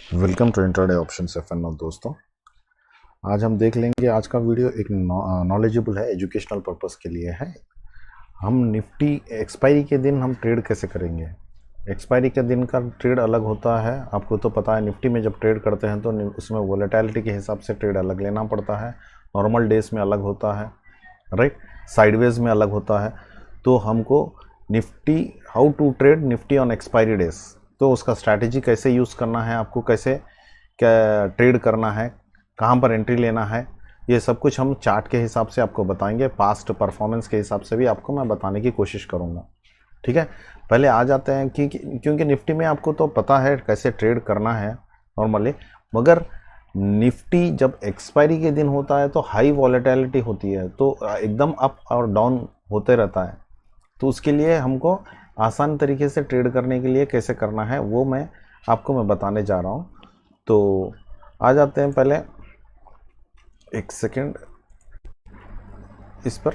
Welcome to intraday options FNO दोस्तों। आज हम देख लेंगे, आज का वीडियो एक नॉलेजेबल है, एजुकेशनल पर्पस के लिए है। हम निफ्टी एक्सपायरी के दिन हम ट्रेड कैसे करेंगे। एक्सपायरी के दिन का ट्रेड अलग होता है, आपको तो पता है। निफ्टी में जब ट्रेड करते हैं तो उसमें वोलेटिलिटी के हिसाब से ट्रेड अलग लेना पड़ता है। नॉर्मल डेज में अलग होता है, राइट, साइडवेज में अलग होता है। तो हमको Nifty how to trade Nifty on expiry days, तो उसका स्ट्रैटेजी कैसे यूज़ करना है, आपको कैसे क्या ट्रेड करना है, कहाँ पर एंट्री लेना है, ये सब कुछ हम चार्ट के हिसाब से आपको बताएंगे। पास्ट परफॉर्मेंस के हिसाब से भी आपको मैं बताने की कोशिश करूँगा, ठीक है। पहले आ जाते हैं कि क्योंकि निफ्टी में आपको तो पता है कैसे ट्रेड करना है नॉर्मली, मगर निफ्टी जब एक्सपायरी के दिन होता है तो हाई वॉलेटिलिटी होती है, तो एकदम अप और डाउन होते रहता है। तो उसके लिए हमको आसान तरीके से ट्रेड करने के लिए कैसे करना है वो मैं बताने जा रहा हूँ। तो आ जाते हैं, पहले एक सेकेंड इस पर।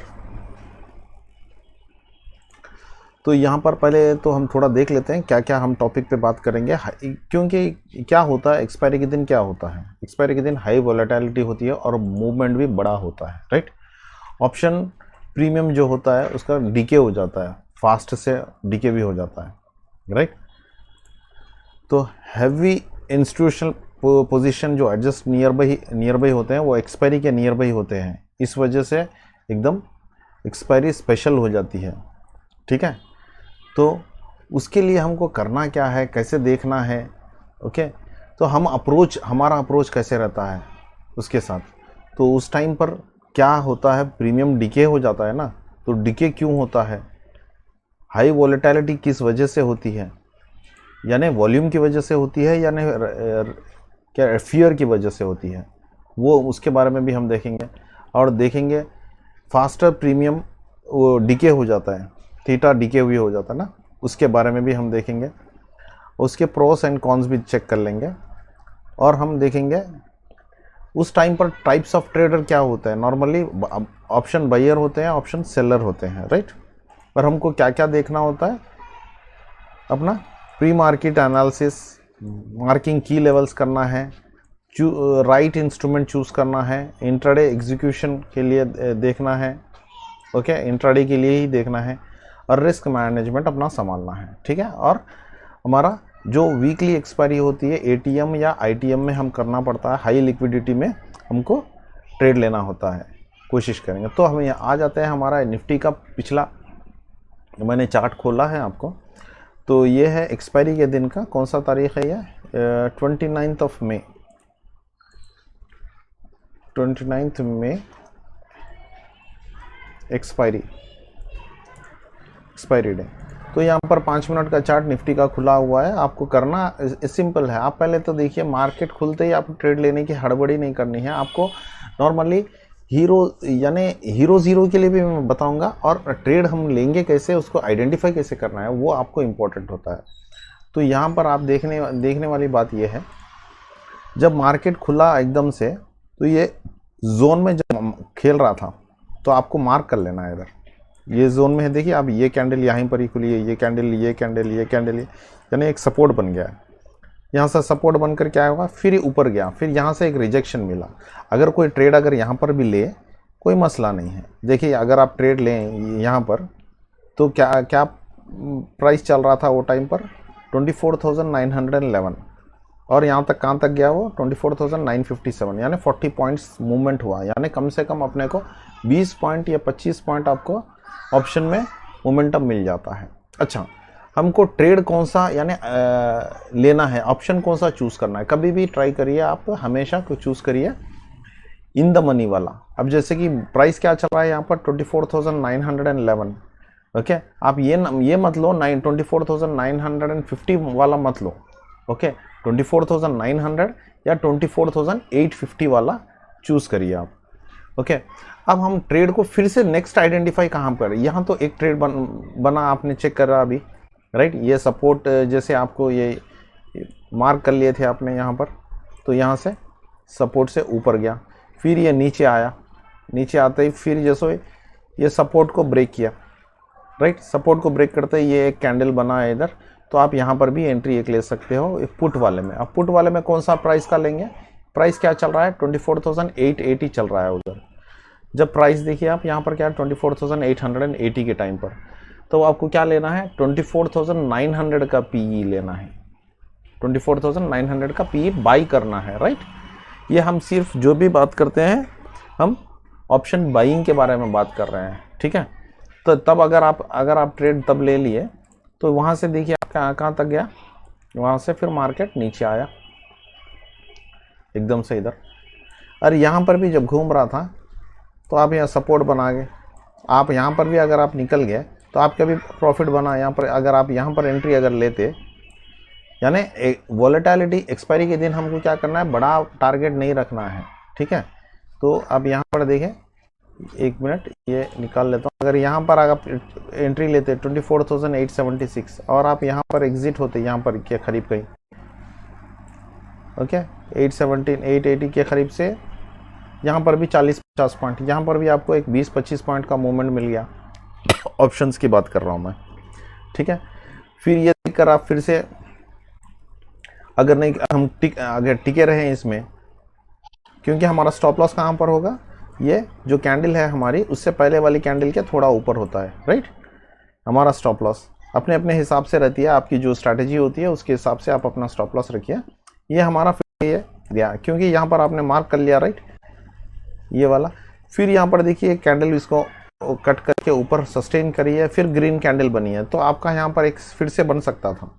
तो यहाँ पर पहले तो हम थोड़ा देख लेते हैं क्या क्या हम टॉपिक पे बात करेंगे। क्योंकि क्या होता है एक्सपायरी के दिन, क्या होता है एक्सपायरी के दिन, हाई वॉलेटिलिटी होती है और मूवमेंट भी बड़ा होता है, राइट। ऑप्शन प्रीमियम जो होता है उसका डीके हो जाता है, फास्ट से डीके भी हो जाता है, राइट। तो हैवी इंस्टीट्यूशनल पोजीशन जो एडजस्ट नियर बाई होते हैं वो एक्सपायरी के नियर बाई होते हैं, इस वजह से एकदम एक्सपायरी स्पेशल हो जाती है, ठीक है। तो उसके लिए हमको करना क्या है, कैसे देखना है, ओके। तो हमारा अप्रोच कैसे रहता है उसके साथ। तो उस टाइम पर क्या होता है, प्रीमियम डीके हो जाता है ना। तो डीके क्यों होता है, हाई वॉलेटिलिटी किस वजह से होती है, यानी वॉल्यूम की वजह से होती है, यानी क्या फियर की वजह से होती है, वो उसके बारे में भी हम देखेंगे। और देखेंगे फास्टर प्रीमियम वो डीके हो जाता है, थीटा डीके हुई हो जाता है ना, उसके बारे में भी हम देखेंगे। उसके प्रोस एंड कॉन्स भी चेक कर लेंगे। और हम देखेंगे उस टाइम पर टाइप्स ऑफ ट्रेडर क्या होता है। नॉर्मली ऑप्शन बायर होते हैं, ऑप्शन सेलर होते हैं, राइट। पर हमको क्या क्या देखना होता है, अपना प्री मार्केट एनालिसिस, मार्किंग की लेवल्स करना है, राइट इंस्ट्रूमेंट चूज़ करना है, इंट्राडे एग्जीक्यूशन के लिए देखना है, ओके, इंट्राडे के लिए ही देखना है, और रिस्क मैनेजमेंट अपना संभालना है, ठीक है। और हमारा जो वीकली एक्सपायरी होती है एटीएम या आईटीएम में हम करना पड़ता है, हाई लिक्विडिटी में हमको ट्रेड लेना होता है, कोशिश करेंगे। तो हम यहाँ आ जाते हैं, हमारा निफ्टी का पिछला मैंने चार्ट खोला है आपको। तो ये है एक्सपायरी के दिन का, कौन सा तारीख है ये, 29 of May, 29 May expiry day. तो यहाँ पर 5 मिनट का चार्ट निफ्टी का खुला हुआ है। आपको करना सिंपल है, आप पहले तो देखिए मार्केट खुलते ही आप ट्रेड लेने की हड़बड़ी नहीं करनी है आपको। नॉर्मली हीरो ज़ीरो के लिए भी मैं बताऊंगा, और ट्रेड हम लेंगे कैसे, उसको आइडेंटिफाई कैसे करना है, वो आपको इम्पोर्टेंट होता है। तो यहाँ पर आप देखने वाली बात ये है, जब मार्केट खुला एकदम से, तो ये जोन में जब खेल रहा था तो आपको मार्क कर लेना है। इधर ये जोन में है, देखिए आप, ये कैंडल यहाँ पर ही खुली है, ये कैंडल, यानी एक सपोर्ट बन गया है। यहाँ से सपोर्ट बनकर क्या होगा, फिर ऊपर गया, फिर यहाँ से एक रिजेक्शन मिला। अगर कोई ट्रेड अगर यहाँ पर भी ले, कोई मसला नहीं है। देखिए अगर आप ट्रेड लें यहाँ पर, तो क्या प्राइस चल रहा था वो टाइम पर 24,911, और यहाँ तक कहाँ तक गया वो 24,957, यानी 40 पॉइंट्स मूवमेंट हुआ। यानी कम से कम अपने को 20 पॉइंट या 25 पॉइंट आपको ऑप्शन में मोमेंटम मिल जाता है। अच्छा, हमको ट्रेड कौन सा यानी लेना है, ऑप्शन कौन सा चूज़ करना है। कभी भी ट्राई करिए, आप हमेशा को चूज़ करिए इन द मनी वाला। अब जैसे कि प्राइस क्या चल रहा है यहाँ पर 24,911, ओके। आप ये मत लो 24,950 वाला मत लो, ओके। 24,900 या 24,850 वाला चूज़ करिए आप, ओके। अब हम ट्रेड को फिर से नेक्स्ट आइडेंटिफाई कहाँ पर, यहाँ तो एक ट्रेड बना आपने चेक करा अभी, राइट। ये सपोर्ट जैसे आपको ये मार्क कर लिए थे आपने यहाँ पर, तो यहाँ से सपोर्ट से ऊपर गया, फिर ये नीचे आया, नीचे आते ही फिर जैसे ये सपोर्ट को ब्रेक किया, राइट। सपोर्ट को ब्रेक करते ही ये एक कैंडल बना है इधर, तो आप यहाँ पर भी एंट्री एक ले सकते हो पुट वाले में। अब पुट वाले में कौन सा प्राइस का लेंगे, प्राइस क्या चल रहा है 24,880 चल रहा है उधर। जब प्राइस देखिए आप यहाँ पर क्या 24,880 के टाइम पर, तो आपको क्या लेना है 24,900 का पीई लेना है, 24,900 का पीई बाई करना है, राइट। ये हम सिर्फ जो भी बात करते हैं हम ऑप्शन बाइंग के बारे में बात कर रहे हैं, ठीक है। तो तब अगर आप ट्रेड तब ले लिए तो वहाँ से देखिए आप कहाँ तक गया, वहाँ से फिर मार्केट नीचे आया एकदम से इधर। और यहाँ पर भी जब घूम रहा था तो आप यहाँ सपोर्ट बना गए, आप यहाँ पर भी अगर आप निकल गए तो आपका भी प्रॉफिट बना यहाँ पर। अगर आप यहाँ पर एंट्री अगर लेते, यानी वॉलेटिलिटी एक्सपायरी के दिन हमको क्या करना है, बड़ा टारगेट नहीं रखना है, ठीक है। तो अब यहाँ पर देखें, एक मिनट ये निकाल लेता हूँ। अगर यहाँ पर आप एंट्री लेते 24,876 और आप यहाँ पर एग्जिट होते यहाँ पर के करीब कहीं, ओके 880 के करीब से यहाँ पर भी 40-50 पॉइंट, यहाँ पर भी आपको एक 20-25 पॉइंट का मूवमेंट मिल गया। ऑप्शंस की बात कर रहा हूँ मैं, ठीक है। फिर ये देखकर आप फिर से अगर नहीं हम अगर टिके रहे इसमें, क्योंकि हमारा स्टॉप लॉस कहाँ पर होगा, ये जो कैंडल है हमारी उससे पहले वाली कैंडल के थोड़ा ऊपर होता है, राइट। हमारा स्टॉप लॉस अपने अपने हिसाब से रहती है, आपकी जो स्ट्रैटेजी होती है उसके हिसाब से आप अपना स्टॉप लॉस रखिए। ये हमारा फिर ये गया क्योंकि यहाँ पर आपने मार्क कर लिया, राइट, ये वाला। फिर यहाँ पर देखिए कैंडल इसको कट करके ऊपर सस्टेन करी है, फिर ग्रीन कैंडल बनी है, तो आपका यहाँ पर एक फिर से बन सकता था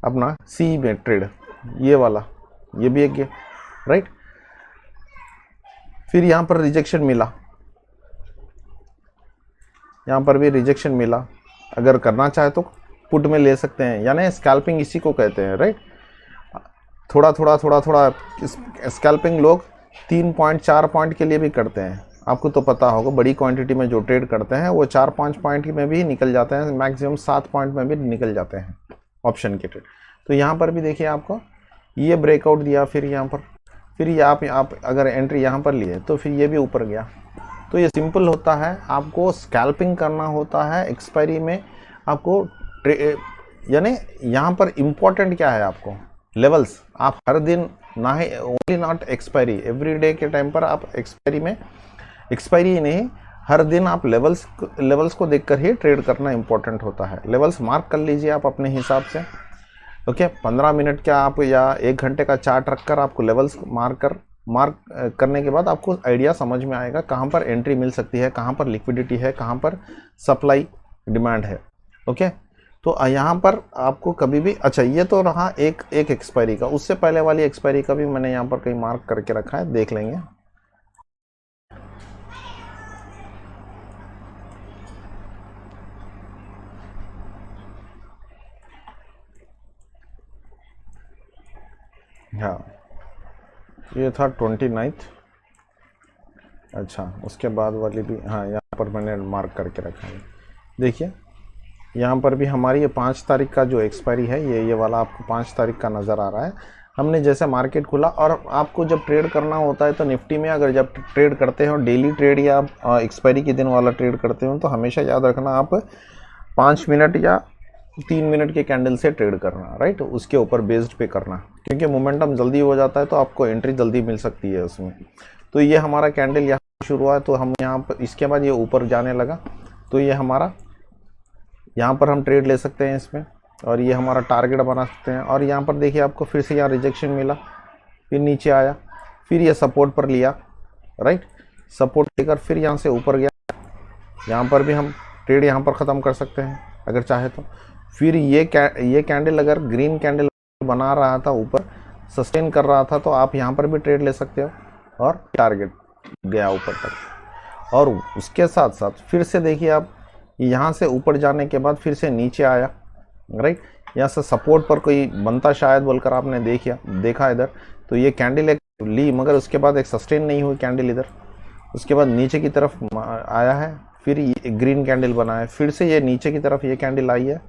अपना सी में ट्रेड, ये वाला, ये भी एक, राइट। फिर यहाँ पर रिजेक्शन मिला, यहाँ पर भी रिजेक्शन मिला। अगर करना चाहे तो पुट में ले सकते हैं, यानी स्कैल्पिंग इसी को कहते हैं, राइट। थोड़ा थोड़ा स्कैल्पिंग लोग 3 पॉइंट 4 पॉइंट के लिए भी करते हैं, आपको तो पता होगा। बड़ी क्वांटिटी में जो ट्रेड करते हैं वो 4-5 पॉइंट में भी निकल जाते हैं, मैक्सिमम 7 पॉइंट में भी निकल जाते हैं ऑप्शन के ट्रेड। तो यहाँ पर भी देखिए आपको ये ब्रेकआउट दिया, फिर यहाँ पर फिर ये आप अगर एंट्री यहाँ पर लिए तो फिर ये भी ऊपर गया। तो ये सिंपल होता है, आपको स्कैल्पिंग करना होता है एक्सपायरी में। आपको यानी यहाँ पर इम्पोर्टेंट क्या है, आपको लेवल्स। आप हर दिन ना ही only not expiry, every day के टाइम पर आप एक्सपायरी नहीं, हर दिन आप लेवल्स को देखकर ही ट्रेड करना इंपॉर्टेंट होता है। लेवल्स मार्क कर लीजिए आप अपने हिसाब से, ओके। 15 मिनट का आप या 1 घंटे का चार्ट रखकर आपको लेवल्स मार्क करने के बाद आपको आइडिया समझ में आएगा कहाँ पर एंट्री मिल सकती है, कहाँ पर लिक्विडिटी है, कहाँ पर सप्लाई डिमांड है, ओके। तो यहाँ पर आपको कभी भी, अच्छा ये तो रहा एक एक्सपायरी का, उससे पहले वाली एक्सपायरी का भी मैंने यहाँ पर कहीं मार्क करके रखा है, देख लेंगे। हाँ ये था 29th, अच्छा उसके बाद वाली भी, हाँ यहाँ पर मैंने मार्क करके रखा है। देखिए यहाँ पर भी हमारी ये 5 तारीख का जो एक्सपायरी है, ये वाला आपको 5 तारीख का नज़र आ रहा है। हमने जैसे मार्केट खुला, और आपको जब ट्रेड करना होता है तो निफ्टी में अगर जब ट्रेड करते हो, डेली ट्रेड या एक्सपायरी के दिन वाला ट्रेड करते हो, तो हमेशा याद रखना आप 5 मिनट या 3 मिनट के कैंडल से ट्रेड करना, राइट, उसके ऊपर बेस्ड पे करना, क्योंकि मोमेंटम जल्दी हो जाता है तो आपको एंट्री जल्दी मिल सकती है उसमें। तो ये हमारा कैंडल यहाँ शुरू हुआ है, तो हम यहाँ पर इसके बाद ये ऊपर जाने लगा, तो ये हमारा यहाँ पर हम ट्रेड ले सकते हैं इसमें, और ये हमारा टारगेट बना सकते हैं। और यहाँ पर देखिए आपको फिर से यहाँ रिजेक्शन मिला, फिर नीचे आया, फिर ये सपोर्ट पर लिया, राइट, सपोर्ट लेकर फिर यहाँ से ऊपर गया। यहाँ पर भी हम ट्रेड यहाँ पर ख़त्म कर सकते हैं अगर चाहे तो। फिर ये कैंडल अगर ग्रीन कैंडल बना रहा था, ऊपर सस्टेन कर रहा था, तो आप यहाँ पर भी ट्रेड ले सकते हो, और टारगेट गया ऊपर तक। और उसके साथ साथ फिर से देखिए आप यहाँ से ऊपर जाने के बाद फिर से नीचे आया, राइट, यहाँ से सपोर्ट पर कोई बनता शायद बोलकर आपने देखा इधर, तो ये कैंडल एक ली, मगर उसके बाद एक सस्टेन नहीं हुई कैंडल इधर, उसके बाद नीचे की तरफ आया है, फिर ये ग्रीन कैंडल बना है, फिर से ये नीचे की तरफ ये कैंडल आई है,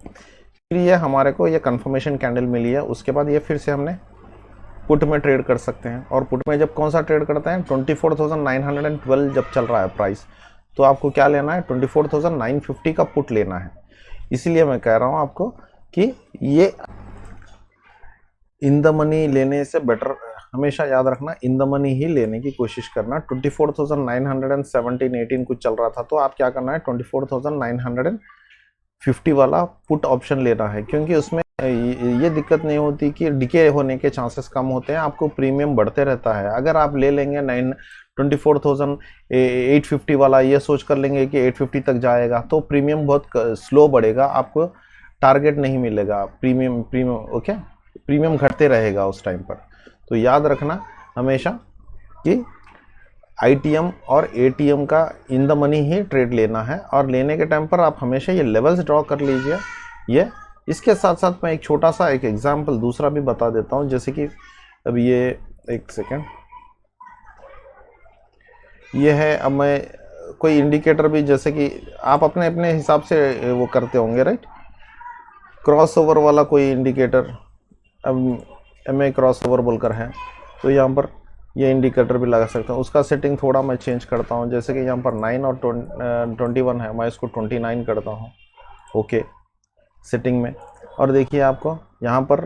फिर ये हमारे को ये कंफर्मेशन कैंडल मिली है। उसके बाद ये फिर से हमने पुट में ट्रेड कर सकते हैं। और पुट में जब कौन सा ट्रेड करते हैं, 24,912 जब चल रहा है प्राइस, तो आपको क्या लेना है, 24,950 का पुट लेना है। इसीलिए मैं कह रहा हूँ आपको कि ये इन द मनी लेने से बेटर, हमेशा याद रखना इन द मनी ही लेने की कोशिश करना। 24,917-18 कुछ चल रहा था, तो आप क्या करना है 24,950 वाला पुट ऑप्शन लेना है, क्योंकि उसमें ये दिक्कत नहीं होती कि डिके होने के चांसेस कम होते हैं, आपको प्रीमियम बढ़ते रहता है। अगर आप ले लेंगे 24,850 वाला, ये सोच कर लेंगे कि 850 तक जाएगा, तो प्रीमियम बहुत स्लो बढ़ेगा, आपको टारगेट नहीं मिलेगा प्रीमियम ओके, प्रीमियम घटते रहेगा उस टाइम पर। तो याद रखना हमेशा कि आईटीएम और एटीएम का in the money he trade लेना है, और लेने के टाइम पर आप हमेशा ये लेवल्स ड्रॉ कर लीजिए। ये इसके साथ साथ मैं एक छोटा सा एक एग्जांपल दूसरा भी बता देता हूँ, जैसे कि अब ये एक सेकेंड, ये है, अब मैं कोई इंडिकेटर भी, जैसे कि आप अपने अपने हिसाब से वो करते होंगे राइट, क्रॉसओवर वाला कोई इंडिकेटर, अब एमए क्रॉसओवर बोलकर है, तो यहाँ पर ये इंडिकेटर भी लगा सकता हूँ। उसका सेटिंग थोड़ा मैं चेंज करता हूँ, जैसे कि यहाँ पर 9 और 21 है, मैं इसको 29 करता हूँ ओके सेटिंग में। और देखिए आपको यहाँ पर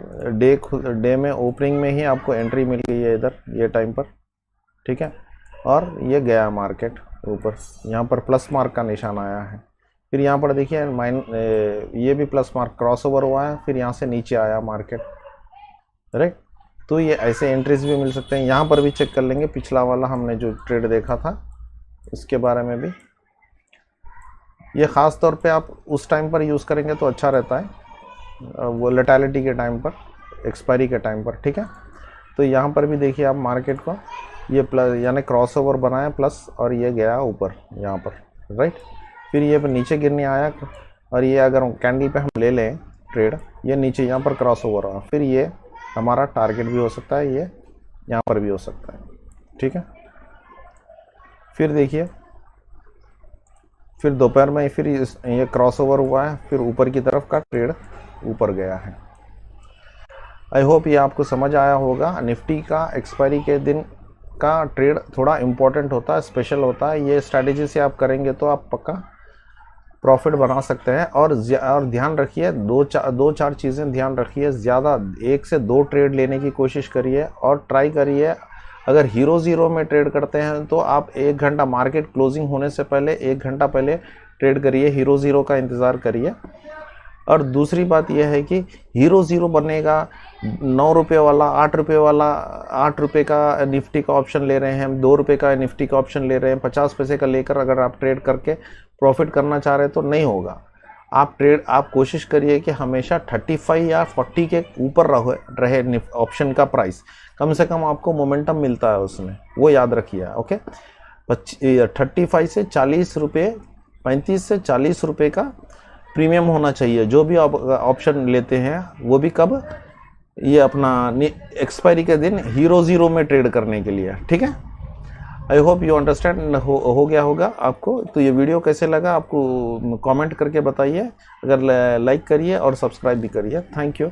डे में ओपनिंग में ही आपको एंट्री मिल गई है इधर ये टाइम पर, ठीक है, और ये गया मार्केट ऊपर, यहाँ पर प्लस मार्क का निशान आया है। फिर यहाँ पर देखिए ये भी प्लस मार्क क्रॉसओवर हुआ है, फिर यहाँ से नीचे आया मार्केट राइट। तो ये ऐसे एंट्रीज भी मिल सकते हैं। यहाँ पर भी चेक कर लेंगे पिछला वाला हमने जो ट्रेड देखा था इसके बारे में भी, ये ख़ास तौर पे आप उस टाइम पर यूज़ करेंगे तो अच्छा रहता है, वोलेटिलिटी के टाइम पर, एक्सपायरी के टाइम पर, ठीक है। तो यहाँ पर भी देखिए आप मार्केट को ये प्लस यानी क्रॉसओवर बनाया प्लस, और ये गया ऊपर यहाँ पर राइट, फिर ये नीचे गिरने आया, और ये अगर कैंडल पे हम ले लें ट्रेड, ये नीचे यहाँ पर क्रॉसओवर हुआ, फिर ये हमारा टारगेट भी हो सकता है, ये यहाँ पर भी हो सकता है, ठीक है। फिर देखिए फिर दोपहर में फिर ये क्रॉसओवर हुआ है, फिर ऊपर की तरफ का ट्रेड ऊपर गया है। आई होप ये आपको समझ आया होगा। निफ्टी का एक्सपायरी के दिन का ट्रेड थोड़ा इम्पोर्टेंट होता है, स्पेशल होता है, ये स्ट्रैटेजी से आप करेंगे तो आप पक्का प्रॉफिट बना सकते हैं। और ध्यान रखिए, दो चार चीज़ें ध्यान रखिए, ज़्यादा 1 से 2 ट्रेड लेने की कोशिश करिए, और ट्राई करिए अगर हीरो ज़ीरो में ट्रेड करते हैं तो आप 1 घंटा मार्केट क्लोजिंग होने से पहले 1 घंटा पहले ट्रेड करिए, हीरो ज़ीरो का इंतज़ार करिए। और दूसरी बात यह है कि हीरो ज़ीरो बनेगा 9 रुपये वाला, 8 रुपये वाला, 8 रुपये का निफ्टी का ऑप्शन ले रहे हैं, 2 रुपये का निफ्टी का ऑप्शन ले रहे हैं, 50 पैसे का लेकर अगर आप ट्रेड करके प्रॉफिट करना चाह रहे हैं तो नहीं होगा। आप कोशिश करिए कि हमेशा 35 या 40 के ऊपर रहे ऑप्शन का प्राइस, कम से कम आपको मोमेंटम मिलता है उसमें, वो याद रखिए ओके। 35 से 40 रुपये, 35 से 40 रुपये का प्रीमियम होना चाहिए जो भी आप ऑप्शन लेते हैं, वो भी कब, ये अपना एक्सपायरी के दिन हीरो ज़ीरो में ट्रेड करने के लिए, ठीक है। आई होप यू अंडरस्टैंड हो गया होगा आपको। तो ये वीडियो कैसे लगा आपको कमेंट करके बताइए, अगर लाइक करिए और सब्सक्राइब भी करिए। Thank you.